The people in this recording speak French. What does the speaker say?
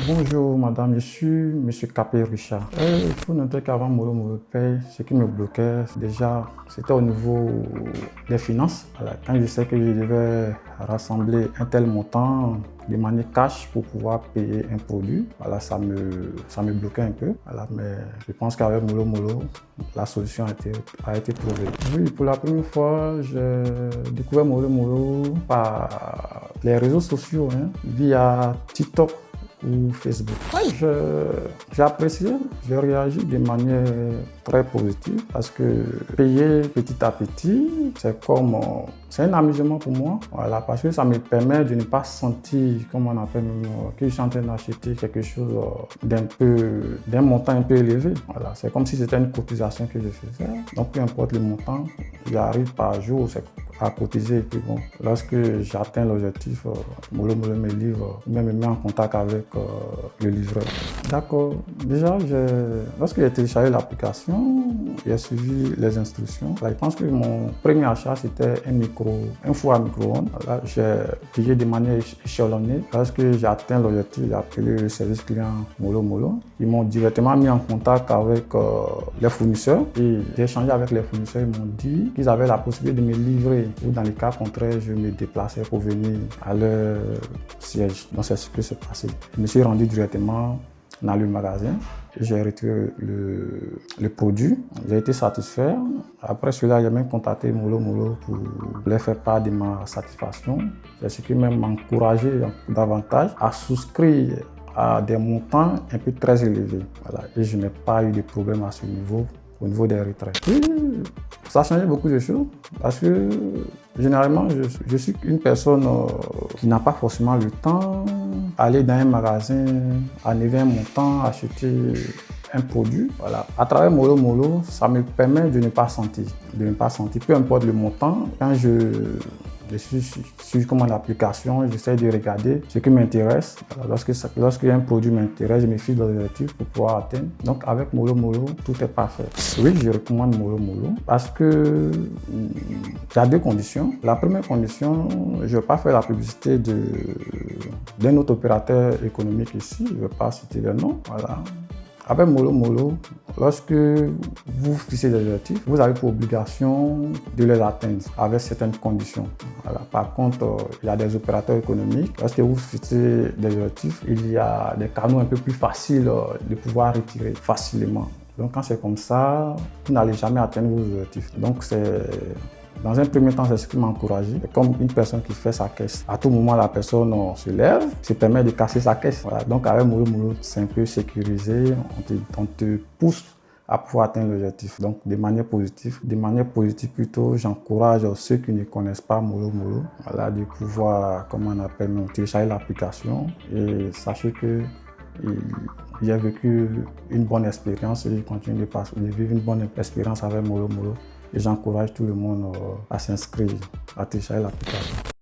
Bonjour madame, je suis monsieur Capé Richard. Il faut noter qu'avant Molo Molo Pay, ce qui me bloquait déjà, c'était au niveau des finances. Voilà, quand je sais que je devais rassembler un tel montant de manière cash pour pouvoir payer un produit, voilà, ça me bloquait un peu. Voilà, mais je pense qu'avec Molo Molo, la solution a été trouvée. Oui, pour la première fois, j'ai découvert Molo Molo par les réseaux sociaux, via TikTok ou Facebook. Ouais, j'ai apprécié, j'ai réagi de manière très positive parce que payer petit à petit, c'est un amusement pour moi, voilà, parce que ça me permet de ne pas sentir, comme on appelle, que je suis en train d'acheter quelque chose d'un montant un peu élevé. Voilà, c'est comme si c'était une cotisation que je faisais. Donc peu importe le montant, j'arrive par jour à cotiser. Et puis bon, lorsque j'atteins l'objectif, Molo Molo me livre, même me met en contact avec le livreur. D'accord. Déjà, lorsque j'ai téléchargé l'application, j'ai suivi les instructions. Là, je pense que mon premier achat, c'était un four à micro-ondes. Là, j'ai payé de manière échelonnée. Lorsque j'ai atteint l'objectif, j'ai appelé le service client Molo Molo. Ils m'ont directement mis en contact avec les fournisseurs. Et j'ai échangé avec les fournisseurs. Ils m'ont dit qu'ils avaient la possibilité de me livrer, ou dans les cas contraires, je me déplaçais pour venir à leur siège. Donc c'est ce qui s'est passé. Je me suis rendu directement dans le magasin. J'ai retiré le produit. J'ai été satisfait. Après cela, j'ai même contacté Molo Molo pour leur faire part de ma satisfaction. C'est ce qui m'a encouragé davantage à souscrire à des montants un peu très élevés. Voilà. Et je n'ai pas eu de problème à ce niveau, au niveau des retraits. Oui, ça a changé beaucoup de choses parce que généralement, je suis une personne qui n'a pas forcément le temps d'aller dans un magasin, enlever un montant, acheter un produit. Voilà. À travers Molo Molo, ça me permet de ne pas sentir, peu importe le montant. Quand je suis sur l'application, j'essaie de regarder ce qui m'intéresse. Lorsqu'il y a un produit qui m'intéresse, je me fixe l'objectif pour pouvoir atteindre. Donc avec Molo Molo, tout est parfait. Oui, je recommande Molo Molo parce que il y a deux conditions. La première condition, je ne vais pas faire la publicité d'un autre opérateur économique ici, je ne vais pas citer le nom. Voilà. Avec Molo Molo, lorsque vous fixez des objectifs, vous avez pour obligation de les atteindre avec certaines conditions. Voilà. Par contre, il y a des opérateurs économiques. Lorsque vous fixez des objectifs, il y a des canaux un peu plus faciles de pouvoir retirer facilement. Donc quand c'est comme ça, vous n'allez jamais atteindre vos objectifs. Donc dans un premier temps, c'est ce qui m'a encouragé. C'est comme une personne qui fait sa caisse. À tout moment, la personne se lève, se permet de casser sa caisse. Voilà. Donc avec Molo Molo, c'est un peu sécurisé. On te pousse à pouvoir atteindre l'objectif. Donc de manière positive plutôt, j'encourage ceux qui ne connaissent pas Molo Molo, voilà, de pouvoir, télécharger l'application. Et sachez que j'ai vécu une bonne expérience et je continue de vivre une bonne expérience avec Molo Molo. Et j'encourage tout le monde à s'inscrire, à télécharger l'application.